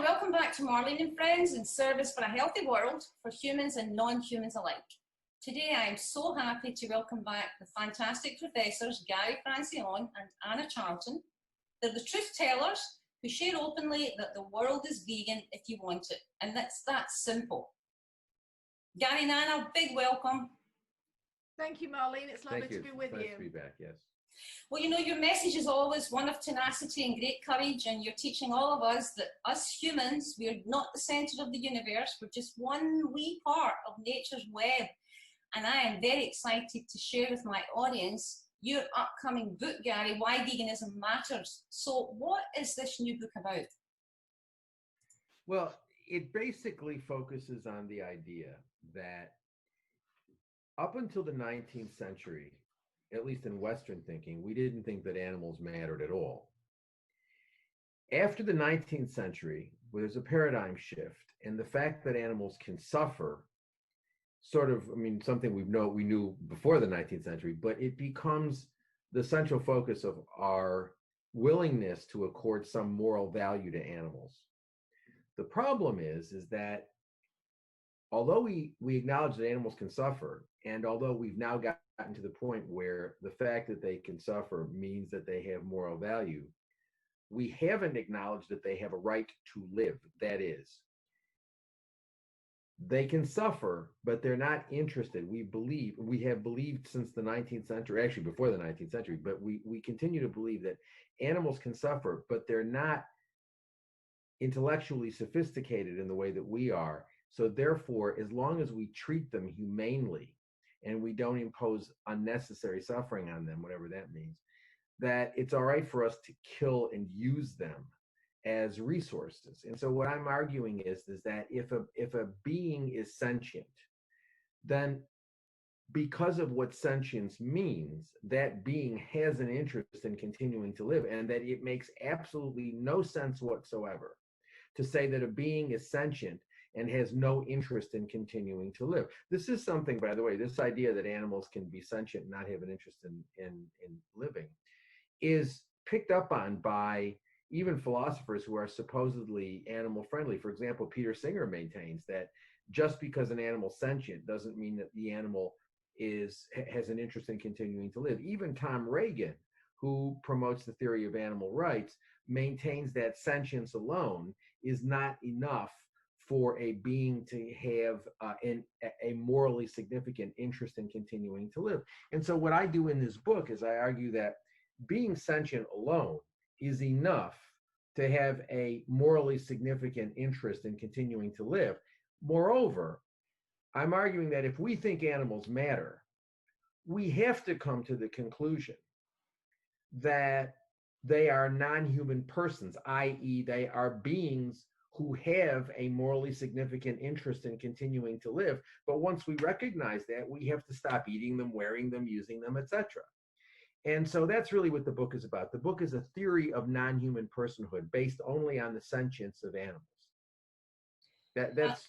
welcome back to Marlene and Friends in service for a healthy world for humans and non-humans alike. Today I am so happy to welcome back the fantastic professors Gary Francione and Anna Charlton. They're the truth tellers who share openly that the world is vegan if you want it, and that's that simple. Gary and Anna, big welcome. Thank you, Marlene. It's lovely to be with you. Nice to be back, yes. Well, you know, your message is always one of tenacity and great courage, and you're teaching all of us that us humans, we're not the center of the universe, we're just one wee part of nature's web. And I am very excited to share with my audience your upcoming book, Gary, Why Veganism Matters. So what is this new book about? Well, it basically focuses on the idea that up until the 19th century, at least in Western thinking, we didn't think that animals mattered at all. After the 19th century, there's a paradigm shift, and the fact that animals can suffer sort of, I mean, something we knew before the 19th century, but it becomes the central focus of our willingness to accord some moral value to animals. The problem is that although we acknowledge that animals can suffer, and although we've now gotten to the point where the fact that they can suffer means that they have moral value, we haven't acknowledged that they have a right to live. That is, they can suffer, but they're not interested. We have believed since the 19th century, actually before the 19th century, but we continue to believe that animals can suffer, but they're not intellectually sophisticated in the way that we are. So therefore, as long as we treat them humanely and we don't impose unnecessary suffering on them, whatever that means, that it's all right for us to kill and use them as resources. And so what I'm arguing is that if a being is sentient, then because of what sentience means, that being has an interest in continuing to live, and that it makes absolutely no sense whatsoever to say that a being is sentient and has no interest in continuing to live. This is something, by the way, this idea that animals can be sentient and not have an interest in living is picked up on by even philosophers who are supposedly animal friendly. For example, Peter Singer maintains that just because an animal's sentient doesn't mean that the animal has an interest in continuing to live. Even Tom Reagan, who promotes the theory of animal rights, maintains that sentience alone is not enough for a being to have a morally significant interest in continuing to live. And so what I do in this book is I argue that being sentient alone is enough to have a morally significant interest in continuing to live. Moreover, I'm arguing that if we think animals matter, we have to come to the conclusion that they are non-human persons, i.e. they are beings who have a morally significant interest in continuing to live. But once we recognize that, we have to stop eating them, wearing them, using them, etc. And so that's really what the book is about. The book is a theory of non-human personhood based only on the sentience of animals. That's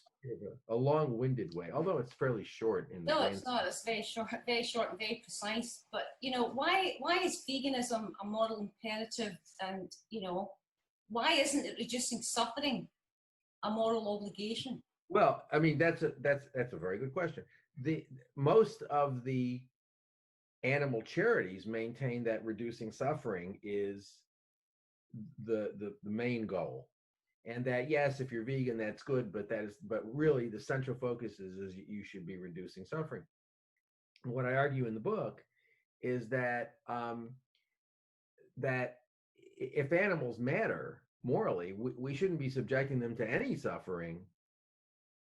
a long-winded way, although it's fairly short. No, it's not. It's very short and very precise. But, you know, why is veganism a moral imperative? And, you know, why isn't it reducing suffering a moral obligation? Well, I mean, that's a very good question. Most of the animal charities maintain that reducing suffering is the main goal, and that yes, if you're vegan, that's good, but really the central focus is you should be reducing suffering. And what I argue in the book is that that if animals matter morally, we shouldn't be subjecting them to any suffering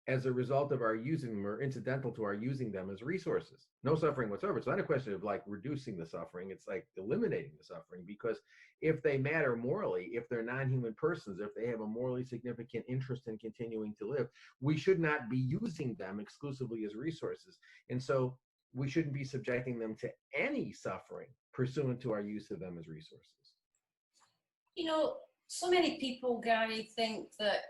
as a result of our using them or incidental to our using them as resources. No suffering whatsoever. It's not a question of like reducing the suffering, it's like eliminating the suffering, because if they matter morally, if they're non-human persons, if they have a morally significant interest in continuing to live, we should not be using them exclusively as resources. And so we shouldn't be subjecting them to any suffering pursuant to our use of them as resources. You know, so many people, Gary, think that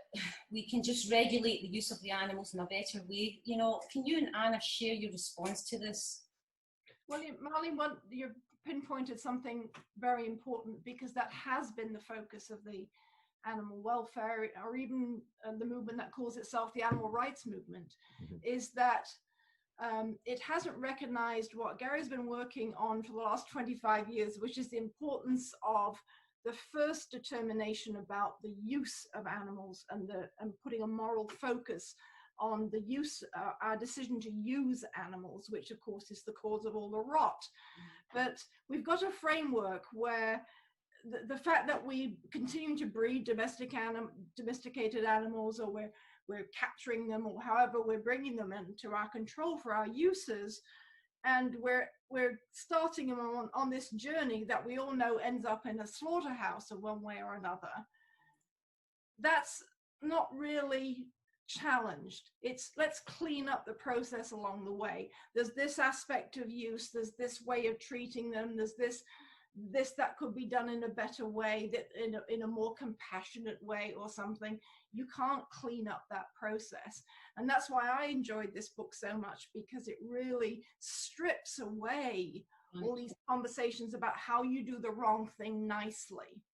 we can just regulate the use of the animals in a better way. You know, can you and Anna share your response to this? Well, Marlene, you pinpointed something very important, because that has been the focus of the animal welfare, or even the movement that calls itself the animal rights movement, is that it hasn't recognized what Gary's been working on for the last 25 years, which is the importance of the first determination about the use of animals and putting a moral focus on the use, our decision to use animals, which of course is the cause of all the rot. But we've got a framework where the fact that we continue to breed domesticated animals, or we're capturing them, or however we're bringing them into our control for our uses, and we're starting them on this journey that we all know ends up in a slaughterhouse in one way or another. That's not really challenged. It's let's clean up the process along the way. There's this aspect of use, there's this way of treating them, there's this that could be done in a better way, that in a more compassionate way or something. You can't clean up that process. And that's why I enjoyed this book so much, because it really strips away all these conversations about how you do the wrong thing nicely.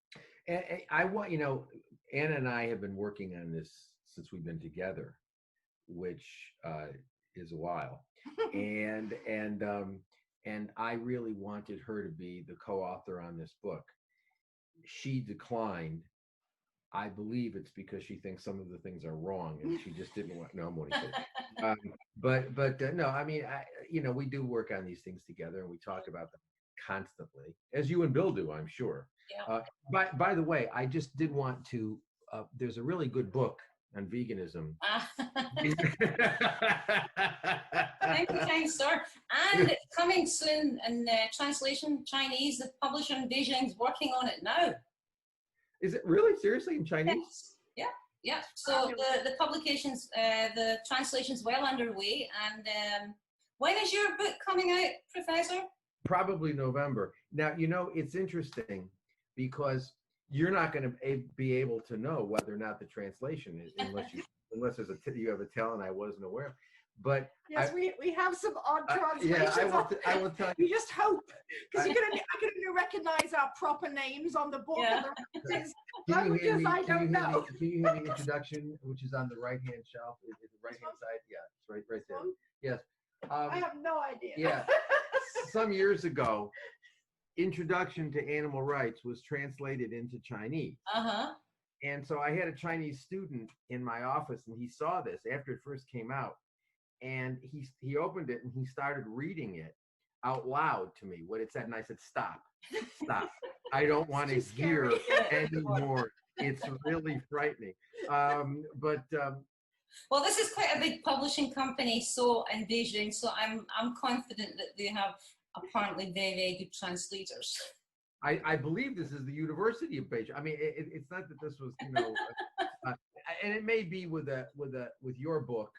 And I want, you know, Anna and I have been working on this since we've been together, which is a while. And I really wanted her to be the co-author on this book. She declined. I believe it's because she thinks some of the things are wrong, and she just didn't want. No, I'm only kidding. But no, I mean, you know, we do work on these things together, and we talk about them constantly, as you and Bill do, I'm sure. Yeah. By the way, I just did want to. There's a really good book on veganism. Thank you, kind sir. And it's coming soon in translation Chinese. The publisher in Beijing is working on it now. Is it really? Seriously, in Chinese? Yes. Yeah. So the publications, the translation's well underway. And when is your book coming out, Professor? Probably November. Now, you know, it's interesting because you're not going to be able to know whether or not the translation is, unless there's you have a talent I wasn't aware of. But yes, we have some odd translations. Yeah, I will tell you. We just hope, because I can only recognize our proper names on the book. Yeah. And the languages I don't know. Can you hear the introduction, which is on the right-hand shelf? Is it the right-hand side? Yeah, it's right there. Yes. I have no idea. Yeah. Some years ago, Introduction to Animal Rights was translated into Chinese. And so I had a Chinese student in my office, and he saw this after it first came out. And he opened it and he started reading it out loud to me, what it said. And I said, stop. I don't want to hear anymore. It's really frightening. Well, this is quite a big publishing company, in Beijing, so I'm confident that they have apparently very, very good translators. I believe this is the University of Beijing. I mean, it's not that this was, you know, and it may be with your book.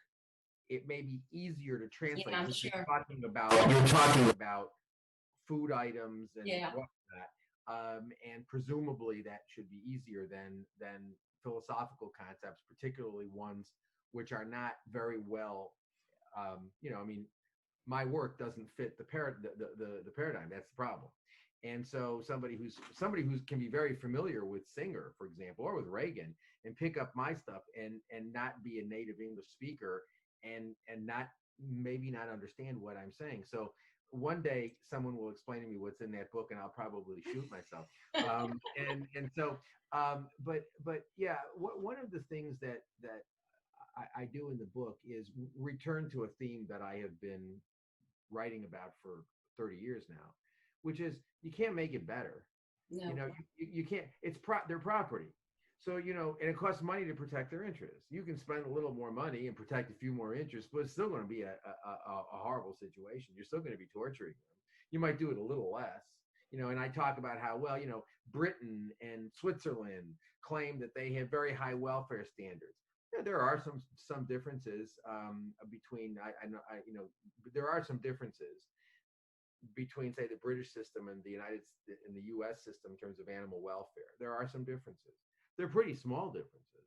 It may be easier to translate. Yeah, I'm sure. You're talking about food items and whatnot, and presumably that should be easier than philosophical concepts, particularly ones which are not very well. You know, I mean, my work doesn't fit the paradigm. That's the problem. And so somebody who can be very familiar with Singer, for example, or with Reagan, and pick up my stuff and not be a native English speaker. And maybe not understand what I'm saying. So one day someone will explain to me what's in that book, and I'll probably shoot myself. But yeah, one of the things that I do in the book is return to a theme that I have been writing about for 30 years now, which is you can't make it better. No. You know, you can't. It's their property. So, you know, and it costs money to protect their interests. You can spend a little more money and protect a few more interests, but it's still going to be a horrible situation. You're still going to be torturing them. You might do it a little less, you know, and I talk about how, well, you know, Britain and Switzerland claim that they have very high welfare standards. Yeah, there are some differences between, you know, there are some differences between, say, the British system and the U.S. system in terms of animal welfare. There are some differences. They're pretty small differences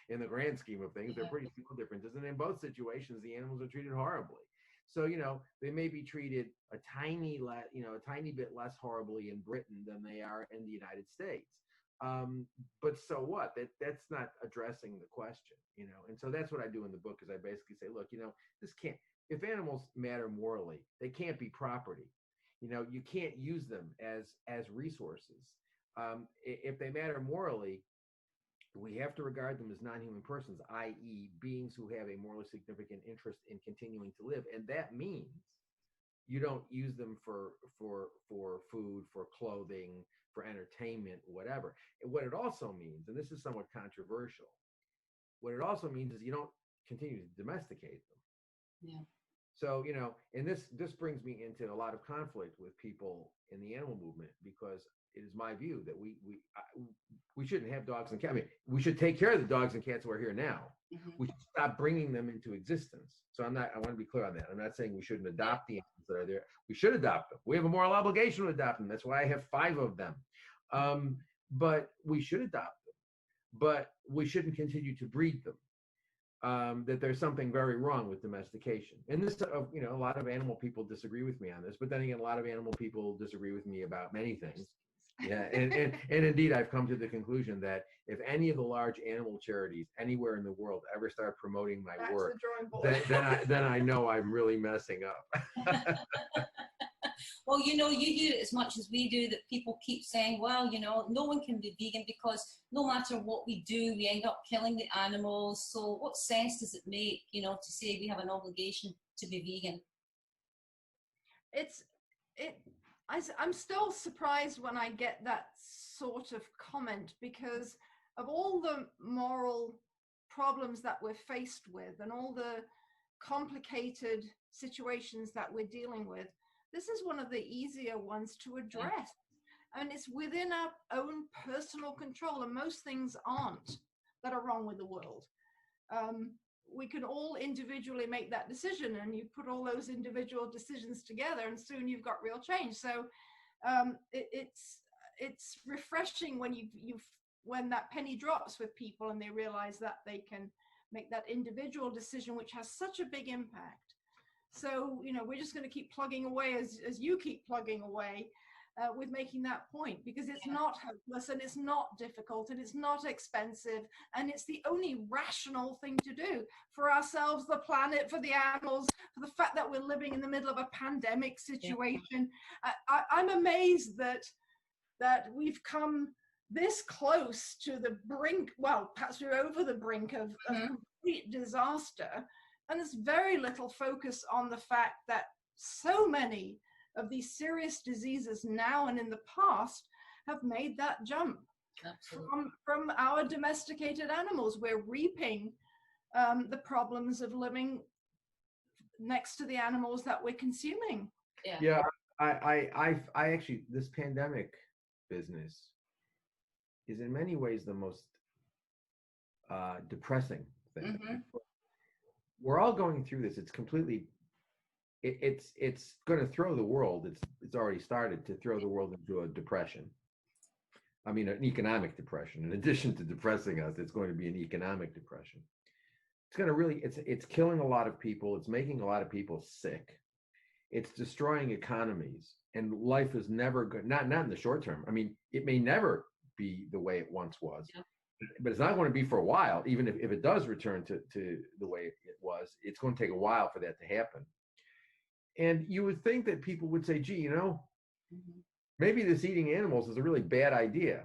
in the grand scheme of things. They're pretty small differences. And in both situations, the animals are treated horribly. So, you know, they may be treated a tiny bit less horribly in Britain than they are in the United States. But so what? That's not addressing the question, you know. And so that's what I do in the book, is I basically say, look, you know, this can't, if animals matter morally, they can't be property. You know, you can't use them as resources. If they matter morally, we have to regard them as non-human persons, i.e. beings who have a morally significant interest in continuing to live. And that means you don't use them for food, for clothing, for entertainment, whatever. And what it also means, and this is somewhat controversial, what it also means is you don't continue to domesticate them. Yeah. So, you know, and this brings me into a lot of conflict with people in the animal movement, because it is my view that we shouldn't have dogs and cats. I mean, we should take care of the dogs and cats who are here now. Mm-hmm. We should stop bringing them into existence. So I want to be clear on that. I'm not saying we shouldn't adopt the animals that are there. We should adopt them. We have a moral obligation to adopt them. That's why I have 5 of them. But we should adopt them. But we shouldn't continue to breed them. That there's something very wrong with domestication. And this, you know, a lot of animal people disagree with me on this, but then again, a lot of animal people disagree with me about many things. Yeah, and indeed, I've come to the conclusion that if any of the large animal charities anywhere in the world ever start promoting my work, then I know I'm really messing up. Well, you know, you do it as much as we do, that people keep saying, well, you know, no one can be vegan because no matter what we do, we end up killing the animals. So what sense does it make, you know, to say we have an obligation to be vegan? I'm still surprised when I get that sort of comment, because of all the moral problems that we're faced with and all the complicated situations that we're dealing with, this is one of the easier ones to address. I mean, it's within our own personal control, and most things aren't that are wrong with the world. We can all individually make that decision, and you put all those individual decisions together, and soon you've got real change. So it's refreshing when when that penny drops with people and they realize that they can make that individual decision, which has such a big impact. So, you know, we're just going to keep plugging away as you keep plugging away with making that point, because it's not hopeless, and it's not difficult, and it's not expensive, and it's the only rational thing to do for ourselves, the planet, for the animals, for the fact that we're living in the middle of a pandemic situation. I'm amazed that we've come this close to the brink. Well, perhaps we're over the brink of complete disaster. And there's very little focus on the fact that so many of these serious diseases now and in the past have made that jump from our domesticated animals. We're reaping the problems of living next to the animals that we're consuming. Yeah, I actually, this pandemic business is in many ways the most depressing thing. Mm-hmm. We're all going through this. It's completely, it's going to throw the world. It's already started to throw the world into a depression. I mean, an economic depression. In addition to depressing us, it's going to be an economic depression. It's going to really, it's killing a lot of people. It's making a lot of people sick. It's destroying economies, and life is never good. Not in the short term. I mean, it may never be the way it once was. Yeah. But it's not going to be for a while. Even if it does return to the way it was, it's going to take a while for that to happen. And you would think that people would say, gee, you know, maybe this eating animals is a really bad idea.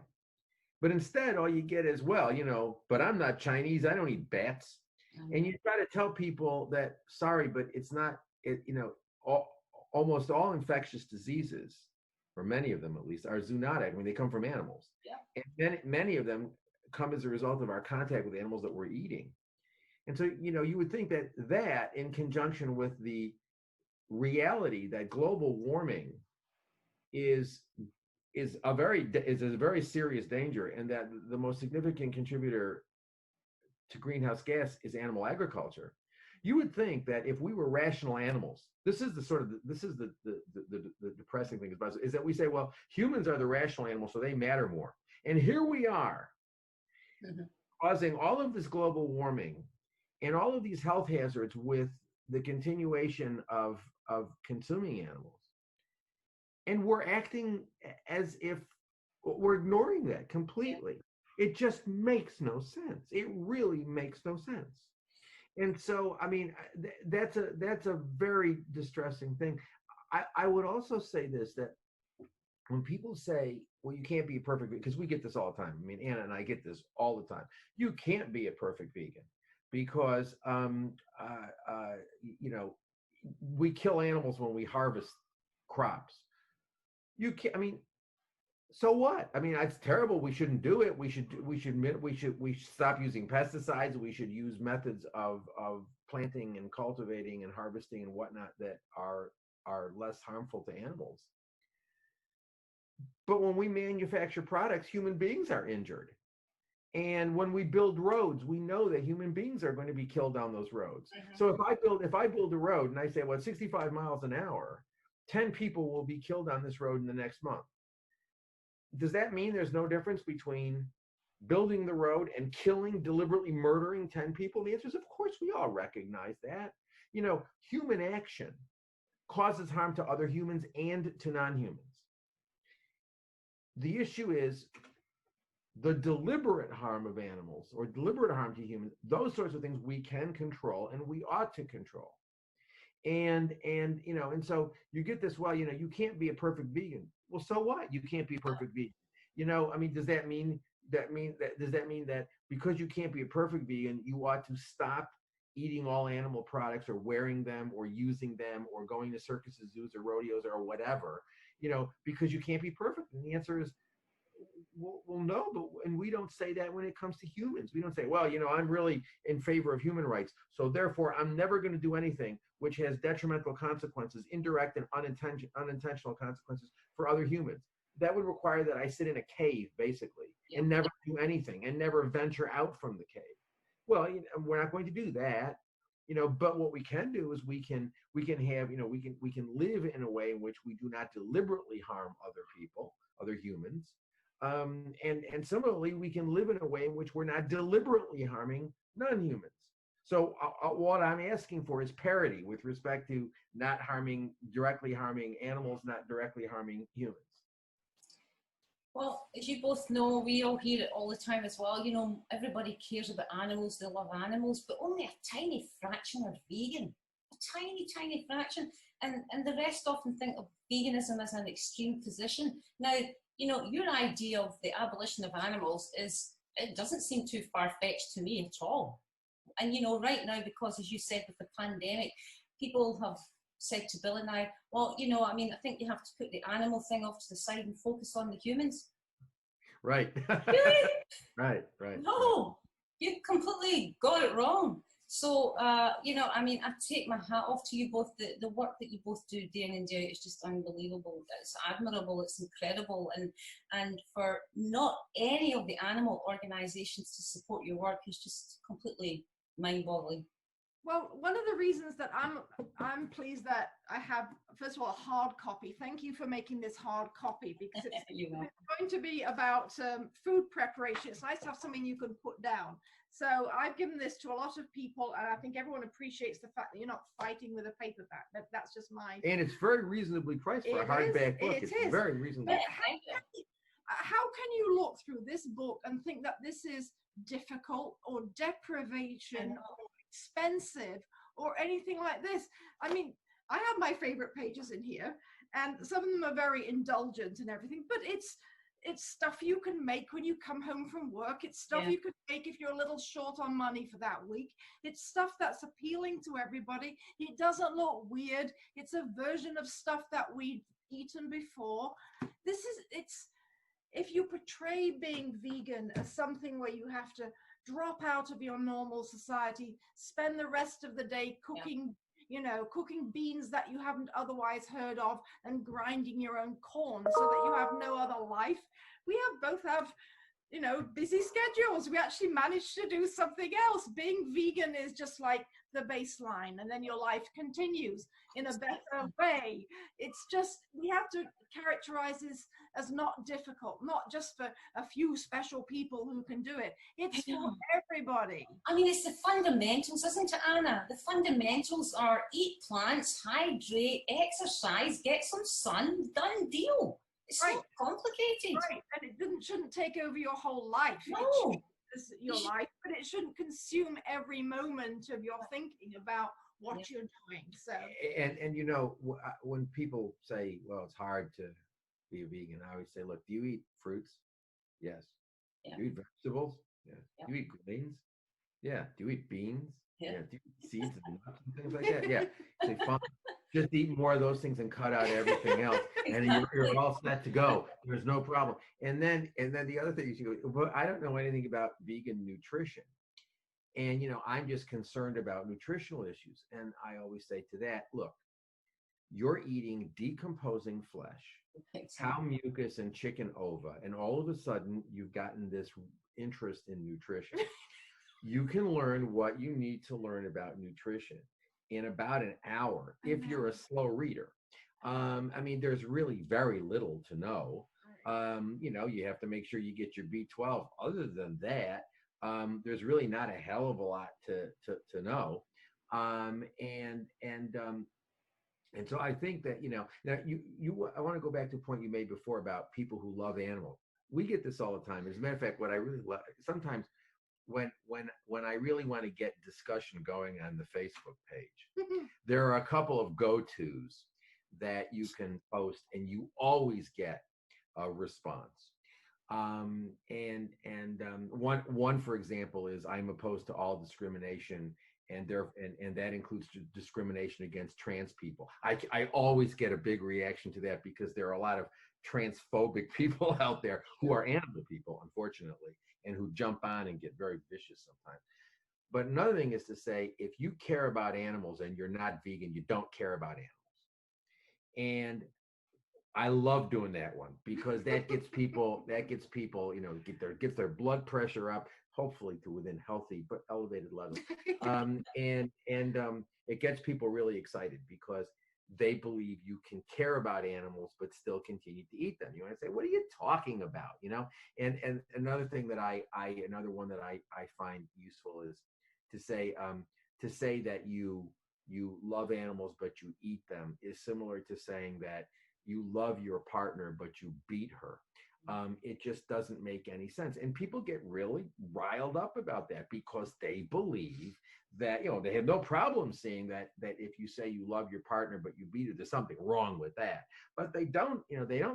But instead, all you get is, well, you know, but I'm not Chinese. I don't eat bats. And you try to tell people that, sorry, but it's not, you know, almost all infectious diseases, or many of them at least, are zoonotic when they come from animals. Yeah. And many of them come as a result of our contact with animals that we're eating. And so, you know, you would think that in conjunction with the reality that global warming is a very serious danger, and that the most significant contributor to greenhouse gas is animal agriculture. You would think that if we were rational animals, this is the depressing thing about it, is that we say, well, humans are the rational animals, so they matter more. And here we are, causing all of this global warming and all of these health hazards with the continuation of consuming animals. And we're acting as if We're ignoring that completely. It just makes no sense. It really makes no sense. And so, I mean, that's a very distressing thing. I would also say this, that when people say, well, you can't be a perfect vegan, because we get this all the time. I mean, Anna and I get this all the time. You can't be a perfect vegan because, you know, we kill animals when we harvest crops. You can't, I mean, so what? I mean, it's terrible. We shouldn't do it. We should stop using pesticides. We should use methods of planting and cultivating and harvesting and whatnot that are less harmful to animals. But when we manufacture products, human beings are injured. And when we build roads, we know that human beings are going to be killed down those roads. Mm-hmm. So if I build a road and I say, well, 65 miles an hour, 10 people will be killed on this road in the next month. Does that mean there's no difference between building the road and killing, deliberately murdering 10 people? The answer is, of course, we all recognize that. You know, human action causes harm to other humans and to non-humans. The issue is the deliberate harm of animals or deliberate harm to humans. Those sorts of things we can control and we ought to control. And you know, and so you get this, well, you know, you can't be a perfect vegan. Well, so what? You can't be a perfect vegan. You know, I mean, does that mean that because you can't be a perfect vegan, you ought to stop eating all animal products or wearing them or using them or going to circuses, zoos, or rodeos or whatever, you know, because you can't be perfect? And the answer is, well, no, and we don't say that when it comes to humans. We don't say, well, you know, I'm really in favor of human rights, so therefore I'm never going to do anything which has detrimental consequences, indirect and unintentional consequences for other humans. That would require that I sit in a cave, basically, and never do anything and never venture out from the cave. Well, you know, we're not going to do that, you know, but what we can do is we can have, you know, we can live in a way in which we do not deliberately harm other people, other humans. And similarly, we can live in a way in which we're not deliberately harming non-humans. So what I'm asking for is parity with respect to not directly harming animals, not directly harming humans. Well, as you both know, we all hear it all the time as well. You know, everybody cares about animals, they love animals, but only a tiny fraction are vegan. A tiny, tiny fraction. And the rest often think of veganism as an extreme position. Now, you know, your idea of the abolition of animals it doesn't seem too far-fetched to me at all. And, you know, right now, because as you said with the pandemic, people have said to Bill and I, well, you know, I mean, I think you have to put the animal thing off to the side and focus on the humans. Right. Really? Right. No, you completely got it wrong. So, you know, I mean, I take my hat off to you both. The work that you both do day in and day out is just unbelievable. It's admirable. It's incredible. And for not any of the animal organizations to support your work is just completely mind-boggling. Well, one of the reasons that I'm pleased that I have, first of all, a hard copy. Thank you for making this hard copy, because it's going to be about food preparation. It's nice to have something you can put down. So I've given this to a lot of people, and I think everyone appreciates the fact that you're not fighting with a paperback. That's just mine. And it's very reasonably priced for a hardback book. It's very reasonable. How can you look through this book and think that this is difficult or deprivation or expensive or anything like this? I mean, I have my favorite pages in here, and some of them are very indulgent and everything, but it's stuff you can make when you come home from work. It's stuff you could make if you're a little short on money for that week. It's stuff that's appealing to everybody. It doesn't look weird. It's a version of stuff that we've eaten before. If you portray being vegan as something where you have to drop out of your normal society, spend the rest of the day cooking, you know, cooking beans that you haven't otherwise heard of and grinding your own corn so that you have no other life. We both have, you know, busy schedules. We actually managed to do something else. Being vegan is just like the baseline, and then your life continues in a better way. It's just, we have to characterize this as not difficult, not just for a few special people who can do it. It's for everybody. I mean, it's the fundamentals, isn't it, Anna? The fundamentals are eat plants, hydrate, exercise, get some sun, done deal. It's so complicated. Right, and it shouldn't take over your whole life. No. Your life, but it shouldn't consume every moment of your thinking about what you're doing. So, and you know, when people say, well, it's hard to be a vegan, I always say, look, do you eat fruits? Yes. Yeah. Do you eat vegetables? Yeah. Yeah. Do you eat grains? Yeah. Do you eat beans? Yeah. Do you eat seeds and nuts and things like that? Yeah. Say, fine. Just eat more of those things and cut out everything else, and you're all set to go. There's no problem. And then the other thing is, you go, well, I don't know anything about vegan nutrition, and you know, I'm just concerned about nutritional issues. And I always say to that, look, you're eating decomposing flesh, cow mucus and chicken ova, and all of a sudden you've gotten this interest in nutrition. You can learn what you need to learn about nutrition in about an hour if you're a slow reader. I mean, there's really very little to know. You know, you have to make sure you get your B12. Other than that, there's really not a hell of a lot to know. And so I think that, you know, now I want to go back to a point you made before about people who love animals. We get this all the time. As a matter of fact, what I really love sometimes, when I really want to get discussion going on the Facebook page, there are a couple of go-tos that you can post, and you always get a response. One, for example, is I'm opposed to all discrimination, and that includes discrimination against trans people. I always get a big reaction to that because there are a lot of transphobic people out there who are animal people, unfortunately, and who jump on and get very vicious sometimes. But another thing is to say, if you care about animals and you're not vegan, you don't care about animals. And I love doing that one because that gets people, you know, gets their blood pressure up, hopefully to within healthy but elevated levels. It gets people really excited because they believe you can care about animals but still continue to eat them. You want to say, what are you talking about? You know, and another thing that another one that I find useful is to say that you love animals but you eat them is similar to saying that you love your partner but you beat her. It just doesn't make any sense, and people get really riled up about that because they believe that, you know, they have no problem seeing that if you say you love your partner but you beat her, there's something wrong with that. But they don't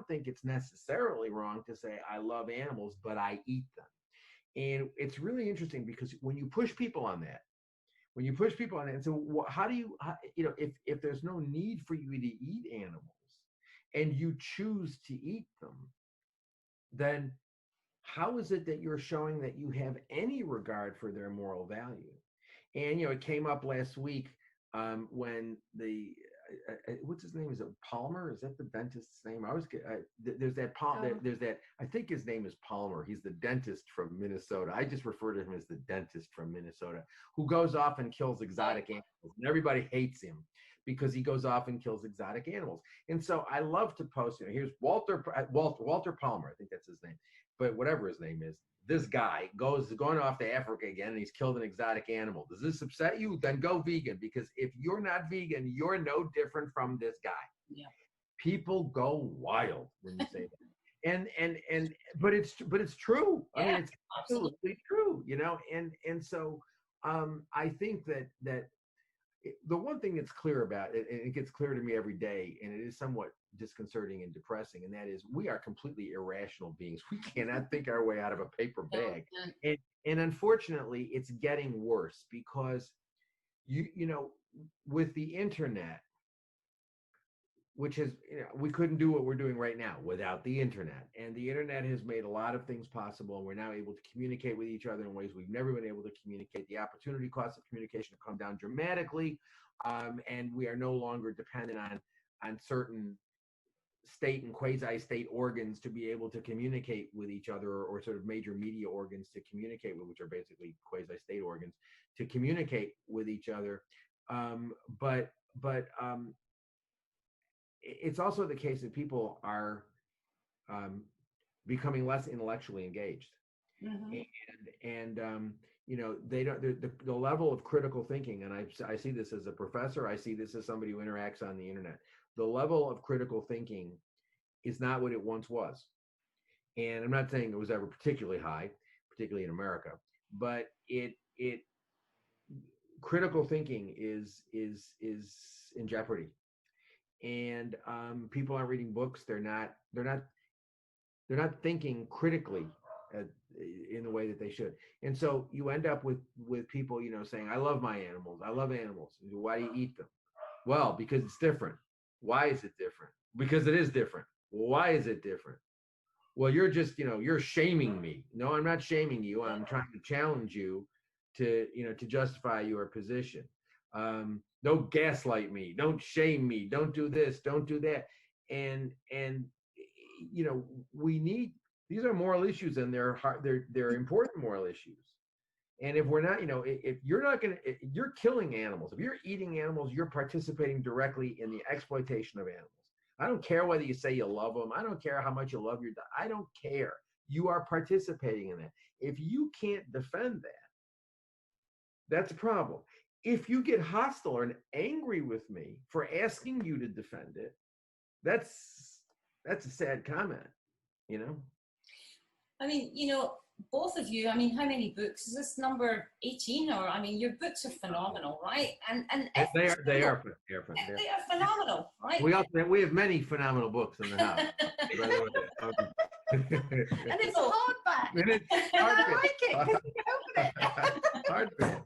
think it's necessarily wrong to say I love animals but I eat them. And it's really interesting because when you push people on that, and so how do you know, if there's no need for you to eat animals and you choose to eat them, then how is it that you're showing that you have any regard for their moral value? And, you know, it came up last week when the, what's his name? Is it Palmer? Is that the dentist's name? I always get, there's that, I think his name is Palmer. He's the dentist from Minnesota. I just refer to him as the dentist from Minnesota, who goes off and kills exotic animals. And everybody hates him because he goes off and kills exotic animals. And so I love to post, you know, here's Walter Palmer, I think that's his name, but whatever his name is, this guy going off to Africa again, and he's killed an exotic animal. Does this upset you? Then go vegan, because if you're not vegan, you're no different from this guy. Yeah. People go wild when you say that. But it's true. Yeah, I mean, it's absolutely true, you know, and so I think that the one thing that's clear about it, and it gets clear to me every day, and it is somewhat disconcerting and depressing, and that is we are completely irrational beings. We cannot think our way out of a paper bag. And unfortunately, it's getting worse because you know, with the internet, which is, you know, we couldn't do what we're doing right now without the internet. And the internet has made a lot of things possible, and we're now able to communicate with each other in ways we've never been able to communicate. The opportunity cost of communication have come down dramatically, and we are no longer dependent on certain state and quasi-state organs to be able to communicate with each other, or sort of major media organs to communicate with, which are basically quasi-state organs, to communicate with each other. But it's also the case that people are becoming less intellectually engaged. Mm-hmm. And you know, they don't, the level of critical thinking, and I see this as a professor, I see this as somebody who interacts on the internet, the level of critical thinking is not what it once was. And I'm not saying it was ever particularly high, particularly in America, but it critical thinking is in jeopardy. And people aren't reading books. They're not thinking critically in the way that they should. And so you end up with people, saying, I love my animals. I love animals. Why do you eat them? Well, because it's different. Why is it different? Because it is different. Well, why is it different? Well, you're just, you're shaming me. No, I'm not shaming you. I'm trying to challenge you to justify your position. Don't gaslight me. Don't shame me. Don't do this. Don't do that. And we need, these are moral issues, and they're important moral issues. And if we're not, if you're not going to, you're killing animals. If you're eating animals, you're participating directly in the exploitation of animals. I don't care whether you say you love them. I don't care how much you love your dog. I don't care. You are participating in that. If you can't defend that, that's a problem. If you get hostile or angry with me for asking you to defend it, that's a sad comment, I mean, both of you, I mean, how many books? Is this number 18? Or, I mean, your books are phenomenal, right? And they are phenomenal, right? We have many phenomenal books in the house. And it's hardback. And it's I like it because you can open it. hardback.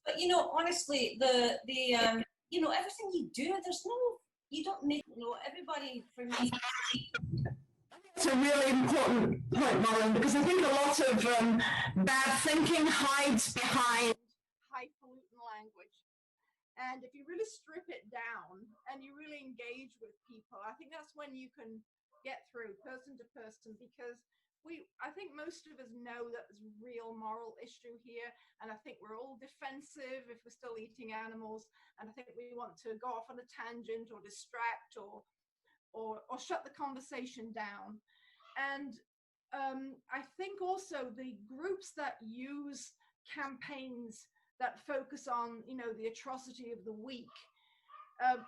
But honestly, the everything you do, you don't make everybody, for me. It's a really important point, Marlon, because I think a lot of bad thinking hides behind highfalutin language. And if you really strip it down and you really engage with people, I think that's when you can get through person to person, because I think most of us know that there's a real moral issue here, and I think we're all defensive if we're still eating animals, and I think we want to go off on a tangent or distract or shut the conversation down. And I think also the groups that use campaigns that focus on, the atrocity of the week,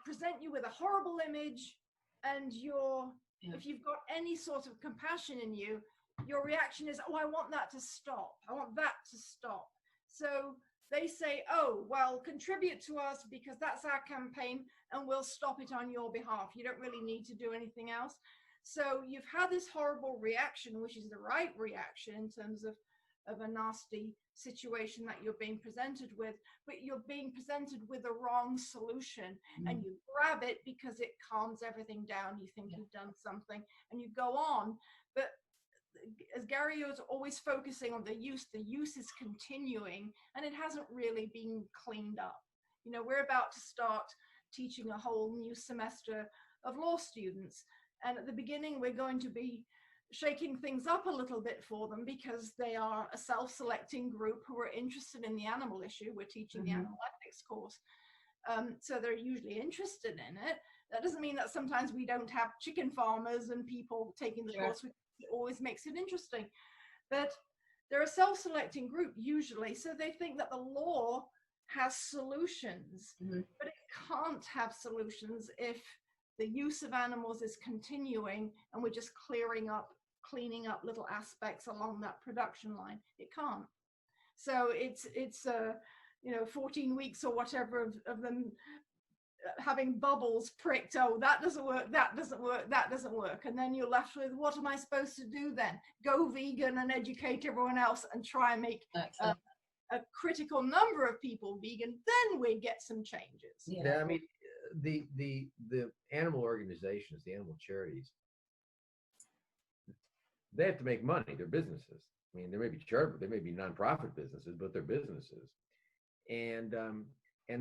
present you with a horrible image, and if you've got any sort of compassion in you, your reaction is, oh, I want that to stop. I want that to stop. So they say, oh, well, contribute to us because that's our campaign and we'll stop it on your behalf. You don't really need to do anything else. So you've had this horrible reaction, which is the right reaction in terms of a nasty situation that you're being presented with, but you're being presented with the wrong solution, and you grab it because it calms everything down. You think you've done something and you go on. But as Gary is always focusing on the use is continuing, and it hasn't really been cleaned up. We're about to start teaching a whole new semester of law students, and at the beginning we're going to be shaking things up a little bit for them because they are a self-selecting group who are interested in the animal issue. We're teaching the animal ethics course, so they're usually interested in it. That doesn't mean that sometimes we don't have chicken farmers and people taking the course, which always makes it interesting. But they're a self-selecting group usually, so they think that the law has solutions, but it can't have solutions if the use of animals is continuing and we're just cleaning up little aspects along that production line. It can't. So it's 14 weeks or whatever of them having bubbles pricked. Oh, that doesn't work, that doesn't work, that doesn't work. And then you're left with, what am I supposed to do then? Go vegan and educate everyone else and try and make a critical number of people vegan, then we get some changes. Yeah, I mean, the animal organizations, the animal charities, they have to make money. They're businesses. I mean, there may be charitable, there may be nonprofit businesses, but they're businesses. And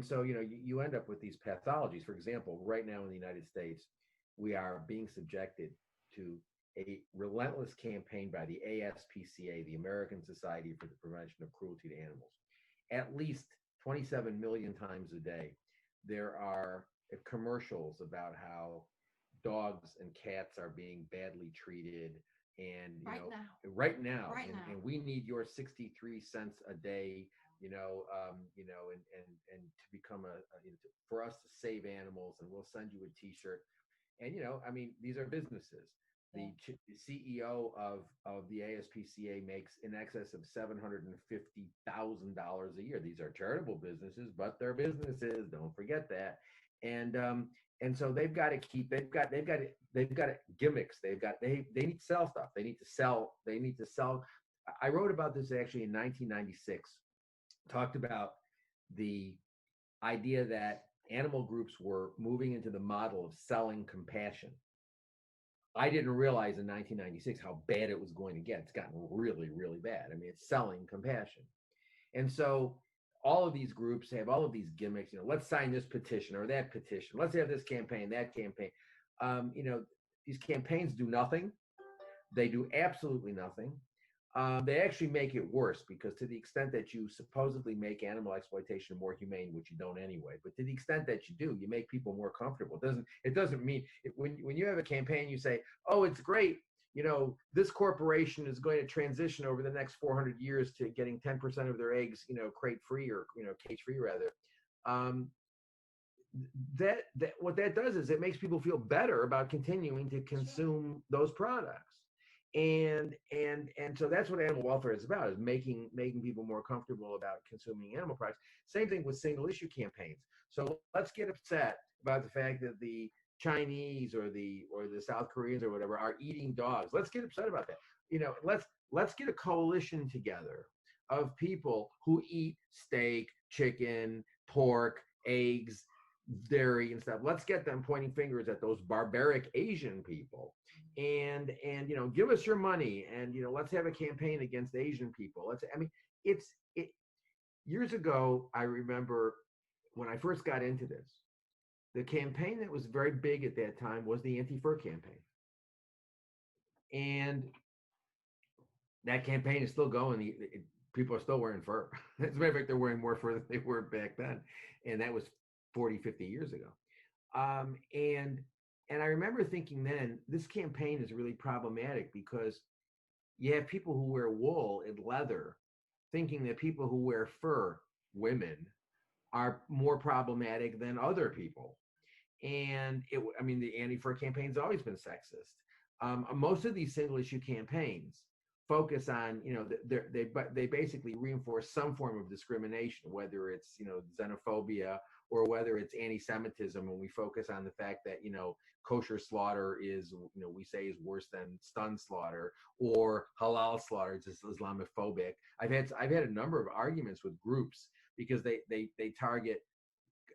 so, you end up with these pathologies. For example, right now in the United States, we are being subjected to a relentless campaign by the ASPCA, the American Society for the Prevention of Cruelty to Animals. At least 27 million times a day, there are commercials about how dogs and cats are being badly treated. And right now, and we need your 63 cents a day, and to become for us to save animals, and we'll send you a T-shirt. And I mean, these are businesses. The CEO of the ASPCA makes in excess of $750,000 a year. These are charitable businesses, but they're businesses. Don't forget that. And so they've got to keep. They've got gimmicks. They need to sell stuff. They need to sell. I wrote about this actually in 1996. Talked about the idea that animal groups were moving into the model of selling compassion. I didn't realize in 1996 how bad it was going to get. It's gotten really, really bad. I mean, it's selling compassion. And so all of these groups have all of these gimmicks, let's sign this petition or that petition. Let's have this campaign, that campaign. These campaigns do nothing. They do absolutely nothing. They actually make it worse, because to the extent that you supposedly make animal exploitation more humane, which you don't anyway, but to the extent that you do, you make people more comfortable. It doesn't mean when you have a campaign, you say, oh, it's great. This corporation is going to transition over the next 400 years to getting 10% of their eggs, crate free or, cage free rather. That what that does is it makes people feel better about continuing to consume those products. And so that's what animal welfare is about, is making people more comfortable about consuming animal products. Same thing with single issue campaigns. So let's get upset about the fact that the Chinese or the South Koreans or whatever are eating dogs. Let's get upset about that. Let's get a coalition together of people who eat steak, chicken, pork, eggs, dairy and stuff. Let's get them pointing fingers at those barbaric Asian people. And give us your money, and let's have a campaign against Asian people. Years ago, I remember when I first got into this, the campaign that was very big at that time was the anti-fur campaign. And that campaign is still going. People are still wearing fur. As a matter of fact, they're wearing more fur than they were back then. And that was 40, 50 years ago. And I remember thinking then, this campaign is really problematic, because you have people who wear wool and leather thinking that people who wear fur, women, are more problematic than other people. And the anti-fur campaign's always been sexist. Most of these single issue campaigns focus on, they basically reinforce some form of discrimination, whether it's, xenophobia or whether it's anti-Semitism, and we focus on the fact that, kosher slaughter is, we say is worse than stun slaughter, or halal slaughter is Islamophobic. I've had a number of arguments with groups because they target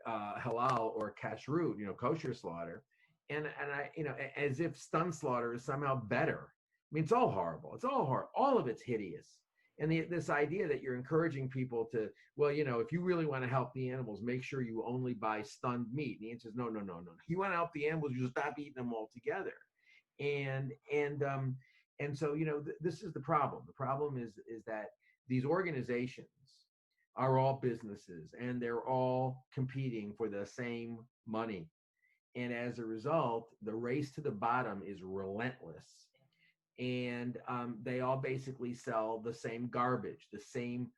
halal or kashrut, kosher slaughter, and I, as if stun slaughter is somehow better. I mean, it's all horrible. It's all horrible. All of it's hideous. And this idea that you're encouraging people to, well, if you really want to help the animals, make sure you only buy stunned meat. And the answer is no. If you want to help the animals, you just stop eating them altogether. And so, this is the problem. The problem is that these organizations are all businesses, and they're all competing for the same money. And as a result, the race to the bottom is relentless. And they all basically sell the same garbage, the same,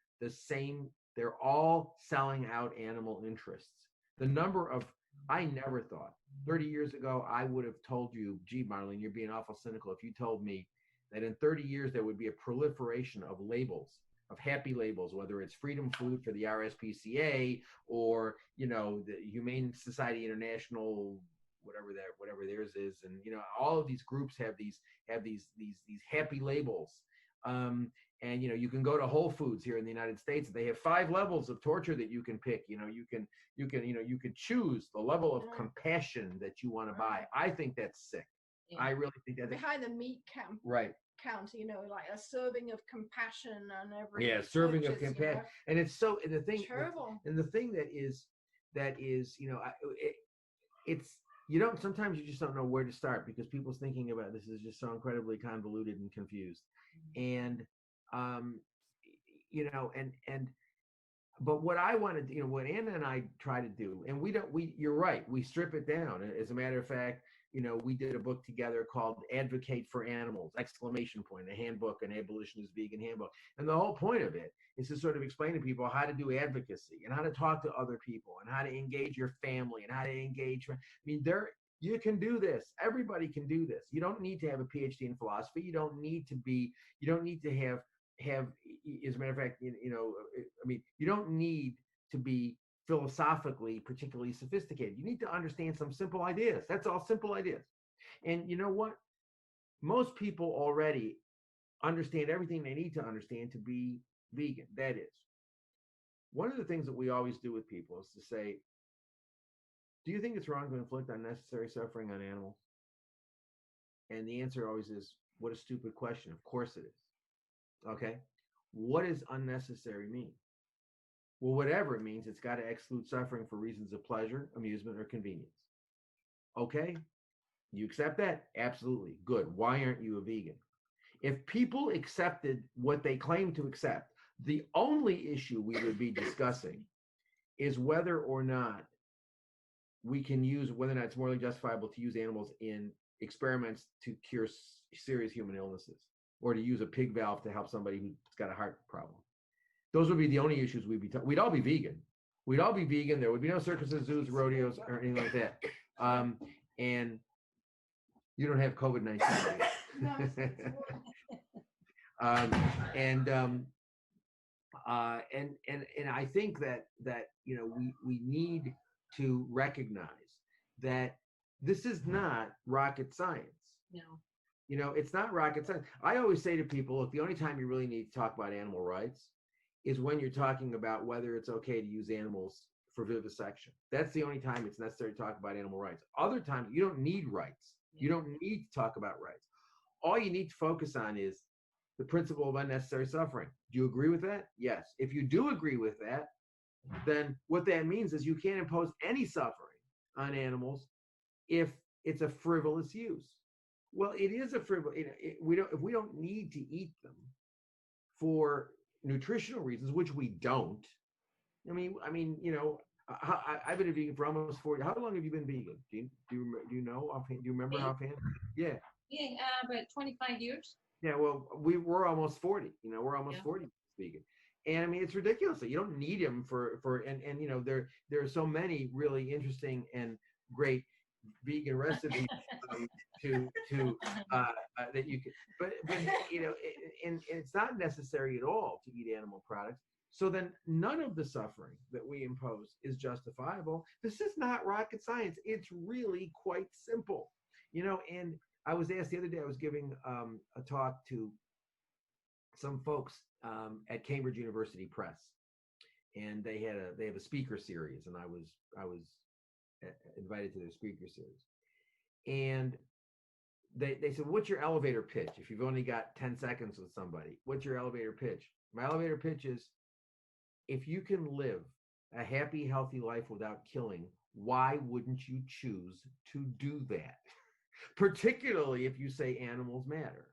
they're all selling out animal interests. I never thought 30 years ago, I would have told you, gee, Marlene, you're being awful cynical if you told me that in 30 years, there would be a proliferation of labels, of happy labels, whether it's Freedom Food for the RSPCA or, the Humane Society International, whatever theirs is, and all of these groups have these happy labels, and you can go to Whole Foods here in the United States. They have 5 levels of torture that you can pick. You can choose the level of compassion that you want to buy. I think that's sick. Yeah. I really think that behind the meat count, right? Count, like a serving of compassion on every. Yeah, serving of compassion, and it's so. And the thing, terrible. And the thing that is, it's. Sometimes you just don't know where to start, because people's thinking about this is just so incredibly convoluted and confused. And, but what I want to, what Anna and I try to do, and you're right, we strip it down. As a matter of fact, we did a book together called Advocate for Animals, ! A handbook, an abolitionist vegan handbook. And the whole point of it is to sort of explain to people how to do advocacy and how to talk to other people and how to engage your family and how to engage. You can do this. Everybody can do this. You don't need to have a PhD in philosophy. You don't need to have, as a matter of fact, you don't need to be philosophically particularly sophisticated. You need to understand some simple ideas. That's all, simple ideas. And you know what? Most people already understand everything they need to understand to be vegan. That is, one of the things that we always do with people is to say, do you think it's wrong to inflict unnecessary suffering on animals? And the answer always is, what a stupid question. Of course it is. Okay. What does unnecessary mean? Well, whatever it means, it's got to exclude suffering for reasons of pleasure, amusement, or convenience. Okay. You accept that? Absolutely. Good. Why aren't you a vegan? If people accepted what they claim to accept, the only issue we would be discussing is whether or not it's morally justifiable to use animals in experiments to cure serious human illnesses, or to use a pig valve to help somebody who's got a heart problem. Those would be the only issues we'd all be vegan. We'd all be vegan. There would be no circuses, zoos, rodeos, or anything like that. And you don't have COVID-19. And I think that we need to recognize that this is not rocket science. No. It's not rocket science. I always say to people, look, the only time you really need to talk about animal rights is when you're talking about whether it's okay to use animals for vivisection. That's the only time it's necessary to talk about animal rights. Other times, you don't need rights. You don't need to talk about rights. All you need to focus on is the principle of unnecessary suffering. Do you agree with that? Yes. If you do agree with that, then what that means is you can't impose any suffering on animals if it's a frivolous use. Well, it is a frivolous. If we don't need to eat them for nutritional reasons, which we don't. I've been a vegan for almost 40. How long have you been vegan? Do you know offhand? Do you remember offhand? Yeah. Yeah, about 25 years. Yeah, well, we're almost 40. We're almost 40 vegan, and it's ridiculous that you don't need them for there are so many really interesting and great vegan recipes that you can, but and it's not necessary at all to eat animal products. So then none of the suffering that we impose is justifiable. This is not rocket science. It's really quite simple, and I was asked the other day, I was giving a talk to some folks at Cambridge University Press, and they have a speaker series, and I was invited to their speaker series, and they said, what's your elevator pitch? If you've only got 10 seconds with somebody, what's your elevator pitch? My elevator pitch is, if you can live a happy, healthy life without killing, why wouldn't you choose to do that? Particularly if you say animals matter.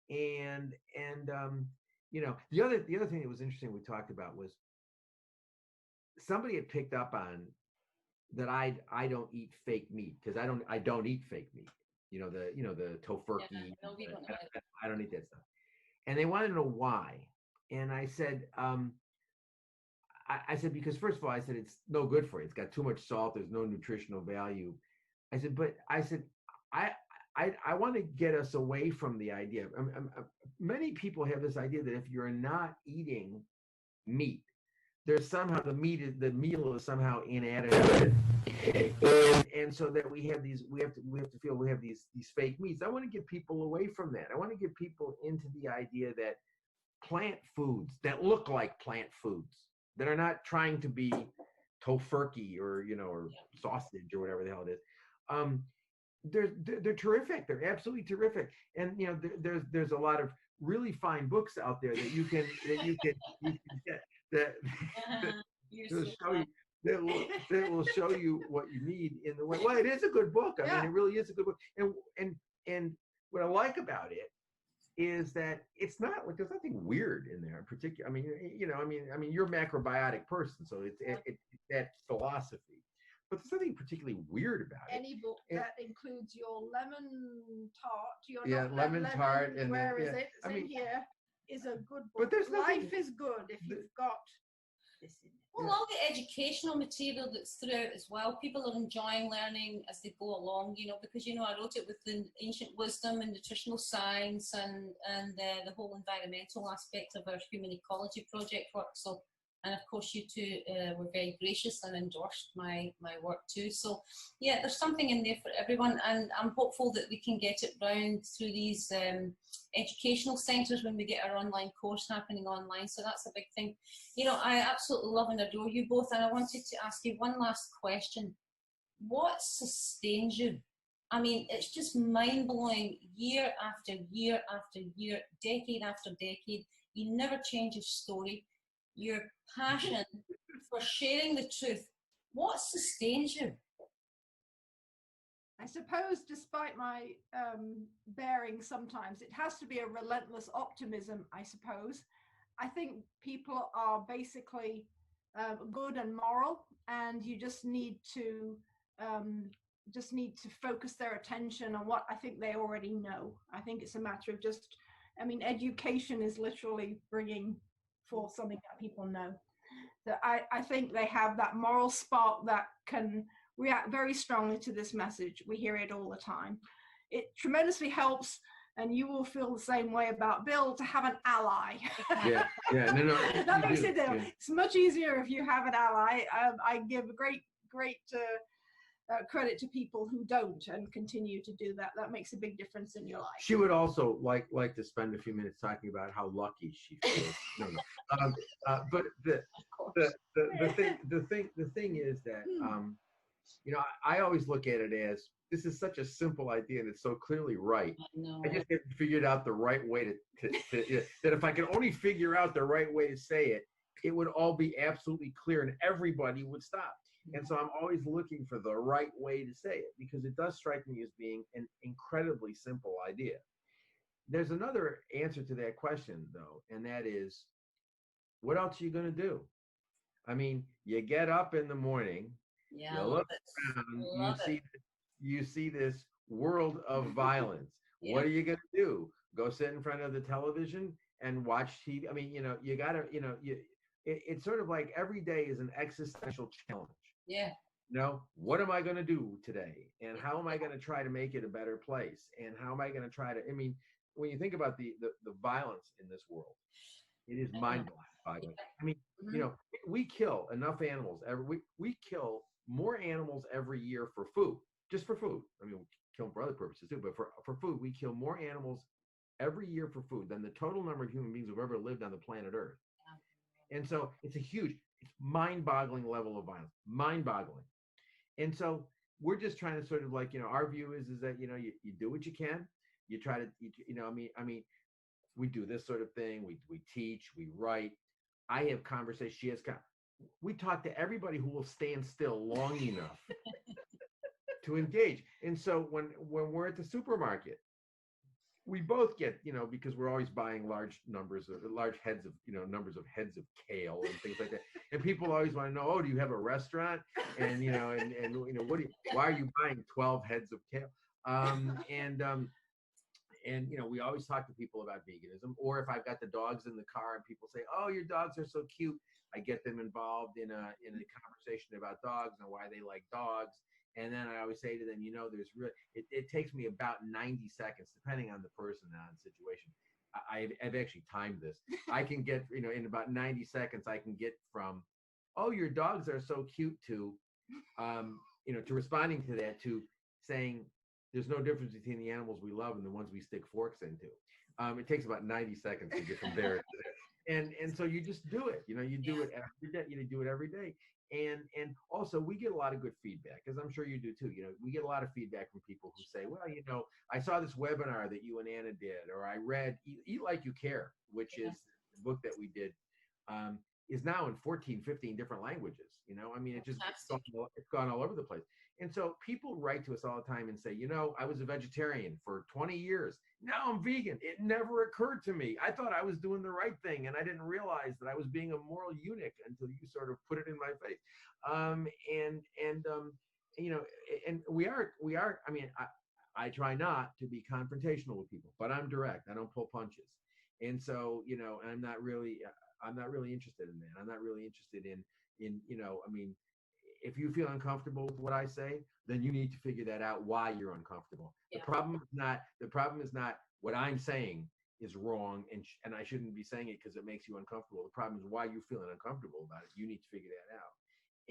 And the other thing that was interesting we talked about was somebody had picked up on that I don't eat fake meat, because I don't eat fake meat. The tofurkey. Yeah, I don't eat that stuff. And they wanted to know why. And I said, because first of all, I said, it's no good for you. It's got too much salt. There's no nutritional value. I said, I want to get us away from the idea. Many people have this idea that if you're not eating meat, there's somehow the meal is somehow inadequate, and so that we have to feel we have these fake meats. I want to get people away from that. I want to get people into the idea that plant foods that look like plant foods, that are not trying to be tofurkey or sausage or whatever the hell it is. They're terrific. They're absolutely terrific. And there's a lot of really fine books out there that you can get that will show you what you need in the way. Well, it is a good book. I mean, it really is a good book. And what I like about it is that it's not like there's nothing weird in there in particular. I mean, you're a macrobiotic person, so it's that philosophy. But there's nothing particularly weird about it. Any book that includes your lemon tart, lemon tart, and where is it? It's in here. Is a good book. But there's nothing, Life is good if you've got Well, all the educational material that's throughout as well, people are enjoying learning as they go along, you know, because, you know, I wrote it with the ancient wisdom and nutritional science and the whole environmental aspect of our human ecology project work. So, and of course you two were very gracious and endorsed my work too. So yeah, there's something in there for everyone, and I'm hopeful that we can get it round through these educational centres when we get our online course happening online. So that's a big thing. You know, I absolutely love and adore you both, and I wanted to ask you one last question. What sustains you? I mean, it's just mind-blowing, year after year after year, decade after decade. You never change your story. Your passion for sharing the truth. What sustains you? I suppose, despite my bearing sometimes, it has to be a relentless optimism, I suppose. I think people are basically good and moral, and you just need to focus their attention on what I think they already know. I think it's a matter of just, I mean, education is literally bringing forth something that people know. That I think they have that moral spark that can react very strongly to this message. We hear it all the time. It tremendously helps, and you will feel the same way about Bill, to have an ally. Yeah, no. That makes it different. Yeah. It's much easier if you have an ally. I give great credit to people who don't and continue to do that. That makes a big difference in your life. She would also like to spend a few minutes talking about how lucky she feels. But the thing is that you know, I always look at it as this is such a simple idea and it's so clearly right. I just haven't figured out the right way to that if I could only figure out the right way to say it, it would all be absolutely clear and everybody would stop. And so I'm always looking for the right way to say it, because it does strike me as being an incredibly simple idea. There's another answer to that question, though, and that is, what else are you going to do? I mean, you get up in the morning, you look around, you see this world of violence. Yeah. What are you going to do? Go sit in front of the television and watch TV? I mean, you know, you got to, you know, it's sort of like every day is an existential challenge. Yeah. You know, what am I going to do today? And how am I going to try to make it a better place? And how am I going to try to, I mean, when you think about the violence in this world, it is mind-boggling. I mean, you know, we kill enough animals. We kill more animals every year for food, just for food. I mean, we kill them for other purposes too, but for food, we kill more animals every year for food than the total number of human beings who've ever lived on the planet Earth. And so it's it's mind-boggling level of violence, mind-boggling. And so we're just trying to sort of like, you know, our view is that, you know, you do what you can. You try to, you know, I mean, we do this sort of thing. We teach, we write. I have conversations. We talk to everybody who will stand still long enough to engage. And so when we're at the supermarket, we both get, you know, because we're always buying large heads of, you know, numbers of heads of kale and things like that. And people always want to know, oh, do you have a restaurant? And, you know, and you know, why are you buying 12 heads of kale? And, you know, we always talk to people about veganism, or if I've got the dogs in the car and people say, oh, your dogs are so cute, I get them involved in a conversation about dogs and why they like dogs. And then I always say to them, you know, it takes me about 90 seconds, depending on the person and situation. I've actually timed this. I can get, you know, in about 90 seconds, I can get from, oh, your dogs are so cute, to, you know, to responding to that, to saying, there's no difference between the animals we love and the ones we stick forks into. It takes about 90 seconds to get from there to there. And so you just do it, you know, you do it every day, you do it every day. And also we get a lot of good feedback, as I'm sure you do too. You know, we get a lot of feedback from people who say, well, you know, I saw this webinar that you and Anna did, or I read Eat Like You Care, which is the book that we did, is now in 14, 15 different languages. You know, I mean, it's gone all over the place. And so people write to us all the time and say, you know, I was a vegetarian for 20 years. Now I'm vegan. It never occurred to me. I thought I was doing the right thing, and I didn't realize that I was being a moral eunuch until you sort of put it in my face. You know, and we are, I mean, I try not to be confrontational with people, but I'm direct. I don't pull punches. And so, I'm not really interested in that. I'm not really interested in, I mean, if you feel uncomfortable with what I say, then you need to figure that out why you're uncomfortable. Yeah. The problem is not what I'm saying is wrong and I shouldn't be saying it because it makes you uncomfortable. The problem is why you're feeling uncomfortable about it. You need to figure that out.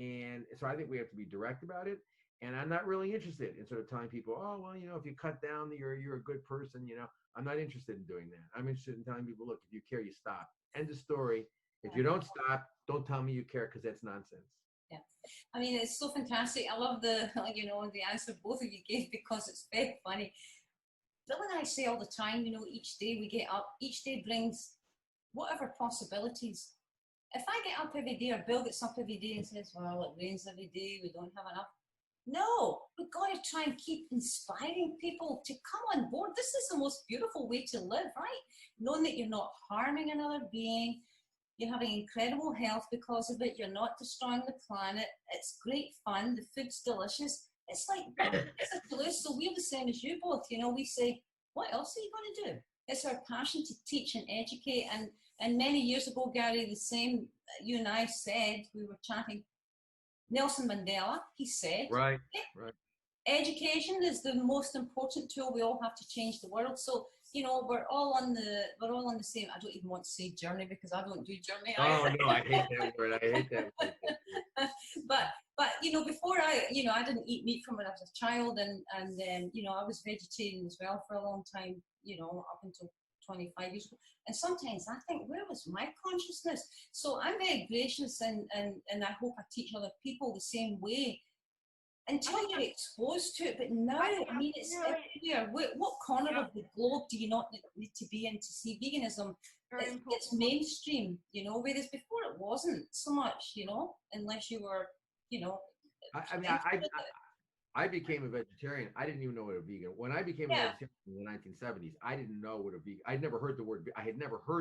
And so I think we have to be direct about it. And I'm not really interested in sort of telling people, oh, well, if you cut down, you're a good person. I'm not interested in doing that. I'm interested in telling people, look, if you care, you stop. End of story. If you don't stop, don't tell me you care, because that's nonsense. Yeah, I mean, it's so fantastic. I love the answer both of you gave, because it's very funny. Bill and I say all the time, each day we get up, each day brings whatever possibilities. If I get up every day, or Bill gets up every day and says, well, it rains every day, we don't have enough. No, we've got to try and keep inspiring people to come on board. This is the most beautiful way to live, right? Knowing that you're not harming another being, you're having incredible health because of it, you're not destroying the planet, it's great fun, the food's delicious. It's like, so we're the same as you both, we say, what else are you going to do? It's our passion to teach and educate. And many years ago, Gary, the same, you and I said, we were chatting, Nelson Mandela, he said, right. Education is the most important tool. We all have to change the world. So, we're all on the same, I don't even want to say journey, because I don't do journey. Oh, no, I hate that word. I hate that word. But before I didn't eat meat from when I was a child, and I was vegetarian as well for a long time, up until 25 years ago. And sometimes I think, where was my consciousness? So I'm very gracious, and I hope I teach other people the same way until you're exposed to it. But now, I mean, it's everywhere. What corner of the globe do you not need to be in to see veganism? It's mainstream, whereas before it wasn't so much, unless you were, I became a vegetarian. I didn't even know what a vegan. When I became a vegetarian in the 1970s, I didn't know what a vegan. I had never heard the word vegan before.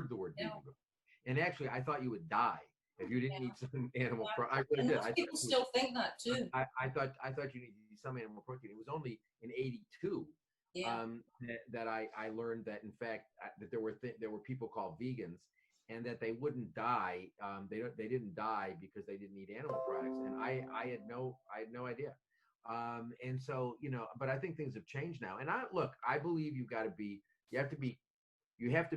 And actually, I thought you would die if you didn't eat some animal protein. I really did. People still think that too. I thought you needed to eat some animal protein. It was only in '82 that I learned that, in fact, that there were people called vegans, and that they wouldn't die. They didn't die because they didn't eat animal products. And I had no idea. And so, but I think things have changed now. And I believe you have to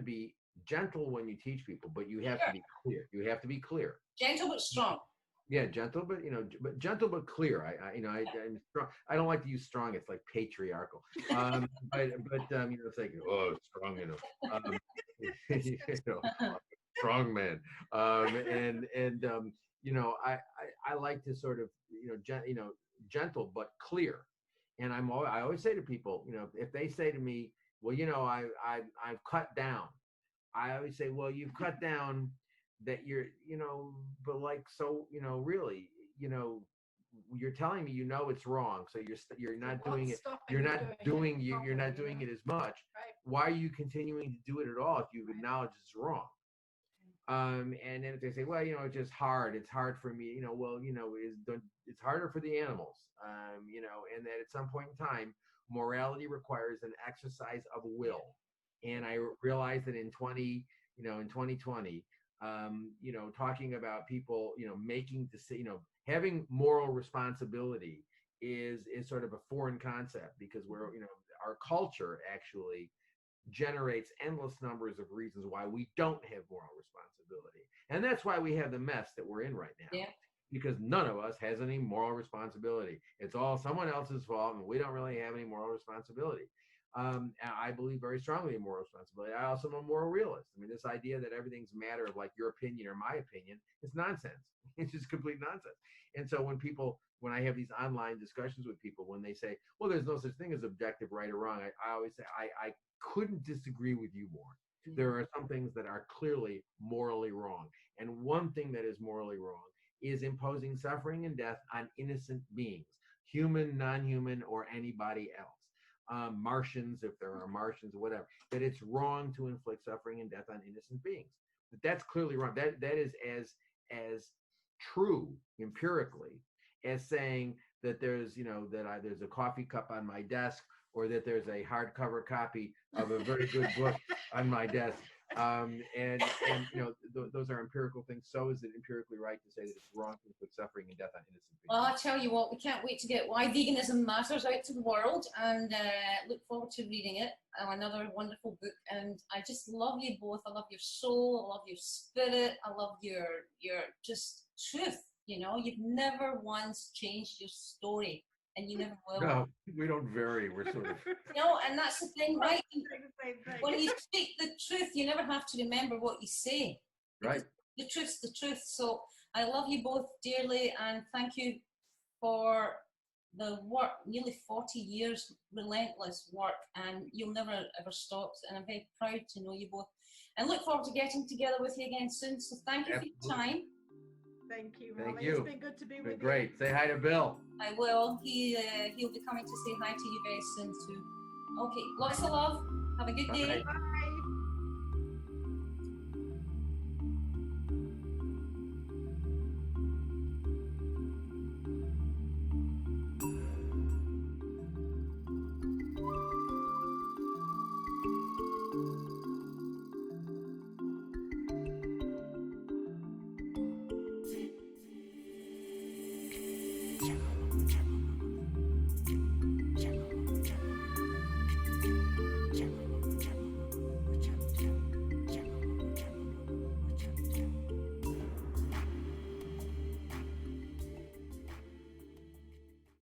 be gentle when you teach people, but you have to be clear. You have to be clear. Gentle but strong. Yeah, gentle, but gentle but clear. I'm strong. I don't like to use strong. It's like patriarchal. But it's like, oh, strong, strong man. I like to sort of, gentle but clear. And I always say to people, if they say to me, well, I've cut down. I always say, well, you've cut down that you're, but like, so, really, you're telling me, it's wrong. So you're not doing it. You're not doing it as much. Right. Why are you continuing to do it at all if you've acknowledged it's wrong? And then if they say, well, it's just hard. It's hard for me, it's harder for the animals, and that at some point in time, morality requires an exercise of will. And I realized that in 2020, talking about people, making having moral responsibility is sort of a foreign concept, because our culture actually generates endless numbers of reasons why we don't have moral responsibility. And that's why we have the mess that we're in right now. Yeah. Because none of us has any moral responsibility. It's all someone else's fault, and we don't really have any moral responsibility. I believe very strongly in moral responsibility. I also am a moral realist. I mean, this idea that everything's a matter of like your opinion or my opinion is nonsense. It's just complete nonsense. And so when I have these online discussions with people, when they say, well, there's no such thing as objective right or wrong, I always say, I couldn't disagree with you more. There are some things that are clearly morally wrong. And one thing that is morally wrong is imposing suffering and death on innocent beings, human, non-human, or anybody else. Martians, if there are Martians, or whatever, that it's wrong to inflict suffering and death on innocent beings. But that's clearly wrong. That is as true empirically as saying that there's there's a coffee cup on my desk, or that there's a hardcover copy of a very good book on my desk. And those are empirical things. So is it empirically right to say that it's wrong to put suffering and death on innocent people? Well, I'll tell you what, we can't wait to get Why Veganism Matters out to the world, and look forward to reading it. Another wonderful book, and I just love you both. I love your soul, I love your spirit, I love your just truth. You've never once changed your story, and you never will. No, we don't vary. We're sort of. And that's the thing, right? When you speak the truth, you never have to remember what you say. Right. The truth's the truth. So I love you both dearly, and thank you for the work, nearly 40 years, relentless work, and you'll never ever stop. And I'm very proud to know you both, and look forward to getting together with you again soon. So thank you for your time. Thank you, Thank Molly. you. It's been good to be with you. Great. Say hi to Bill. I will. He'll be coming to say hi to you very soon too. Okay, lots of love. Have a good day. Bye. Yeah.